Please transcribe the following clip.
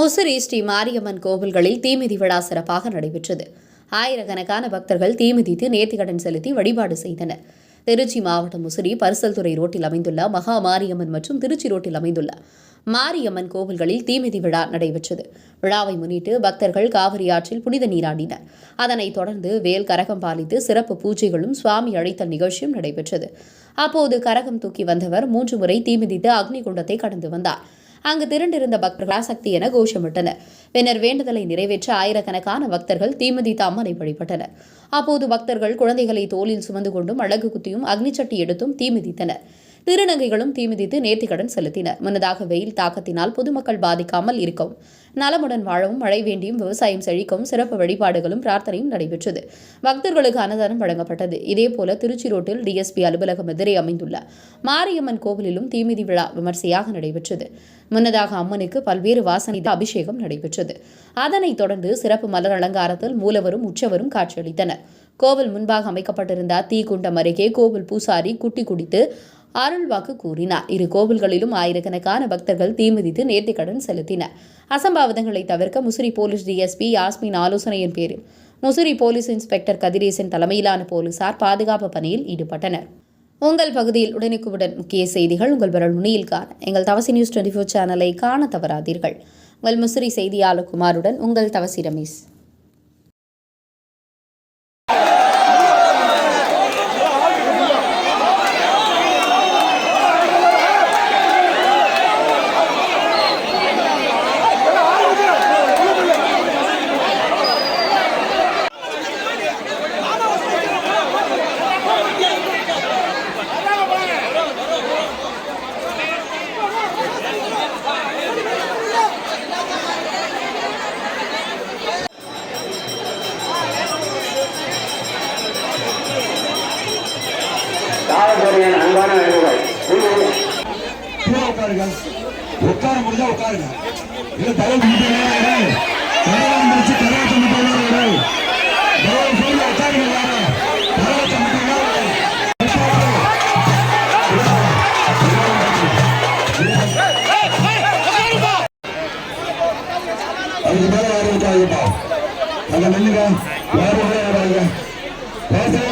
முசிறி ஸ்ரீ மாரியம்மன் கோவில்களில் தீமிதி விழா சிறப்பாக நடைபெற்றது. ஆயிரக்கணக்கான பக்தர்கள் தீமிதித்து நேர்த்திக்கடன் செலுத்தி வழிபாடு செய்தனர். திருச்சி மாவட்டம் முசிறி பரிசல்துறை ரோட்டில் அமைந்துள்ள மகா மாரியம்மன் மற்றும் திருச்சி ரோட்டில் அமைந்துள்ள மாரியம்மன் கோவில்களில் தீமிதி விழா நடைபெற்றது. விழாவை முன்னிட்டு பக்தர்கள் காவிரி ஆற்றில் புனித நீராடினர். அதனைத் தொடர்ந்து வேல் கரகம் பாலித்து சிறப்பு பூஜைகளும் சுவாமி அழைத்தல் நிகழ்ச்சியும் நடைபெற்றது. அப்போது கரகம் தூக்கி வந்தவர் 3 முறை தீமிதித்து அக்னி குண்டத்தை கடந்து வந்தார். அங்கு திரண்டிருந்த பக்தர்கள் சக்தி என கோஷமிட்டனர். பின்னர் வேண்டுதலை நிறைவேற்ற ஆயிரக்கணக்கான பக்தர்கள் தீமிதித்த அம்மனை வழிபட்டனர். அப்போது பக்தர்கள் குழந்தைகளை தோளில் சுமந்து கொண்டும் அழகு குத்தியும் அக்னிச்சட்டி எடுத்தும் தீமிதித்தனர். திருநங்கைகளும் தீமிதித்து நேர்த்திக்கடன் செலுத்தினர். முன்னதாக வெயில் தாக்கத்தினால் பொதுமக்கள் பாதிக்காமல் இருக்கவும், நலமுடன் வாழவும், மழை வேண்டியும், விவசாயம் செழிக்கவும் சிறப்பு வழிபாடுகளும் பிரார்த்தனையும் நடைபெற்றது. பக்தர்களுக்கு அன்னதானம் வழங்கப்பட்டது. இதேபோல திருச்சி ரோட்டில் டிஎஸ்பி அலுவலகம் எதிரே அமைந்துள்ள மாரியம்மன் கோவிலிலும் தீமிதி விழா விமர்சையாக நடைபெற்றது. முன்னதாக அம்மனுக்கு பல்வேறு வாசனை அபிஷேகம் நடைபெற்றது. அதனைத் தொடர்ந்து சிறப்பு மலர் அலங்காரத்தில் மூலவரும் உற்சவரும் காட்சியளித்தனர். கோவில் முன்பாக அமைக்கப்பட்டிருந்த தீக்குண்டம் அருகே கோவில் பூசாரி குட்டி குடித்து அருள்வாக்கு கூறினார். இரு கோவில்களிலும் ஆயிரக்கணக்கான பக்தர்கள் தீமிதித்து நேர்த்திக்கடன் செலுத்தினர். அசம்பாவிதங்களை தவிர்க்க முசிறி போலீஸ் டிஎஸ்பி யாஸ்மின் ஆலோசனையின் பேரில் முசிறி போலீஸ் இன்ஸ்பெக்டர் கதிரேசன் தலைமையிலான போலீசார் பாதுகாப்பு பணியில் ஈடுபட்டனர். உங்கள் பகுதியில் உடனுக்குடன் முக்கிய செய்திகள் உங்கள் விரல் நுனியில் காண எங்கள் தவசி நியூஸ் 24 சேனலை காண தவறாதீர்கள். உங்கள் முசிறி செய்தியாளர் குமாருடன் உங்கள் தவசி ரமேஷ். அன்பான உட்கார முடிஞ்சா உட்காருங்க. இல்ல தலை அதுக்கு மேல யாரும் இருக்காதுப்பா. அங்க நின்னுங்க. யாரும் வராங்க. பேசுங்க.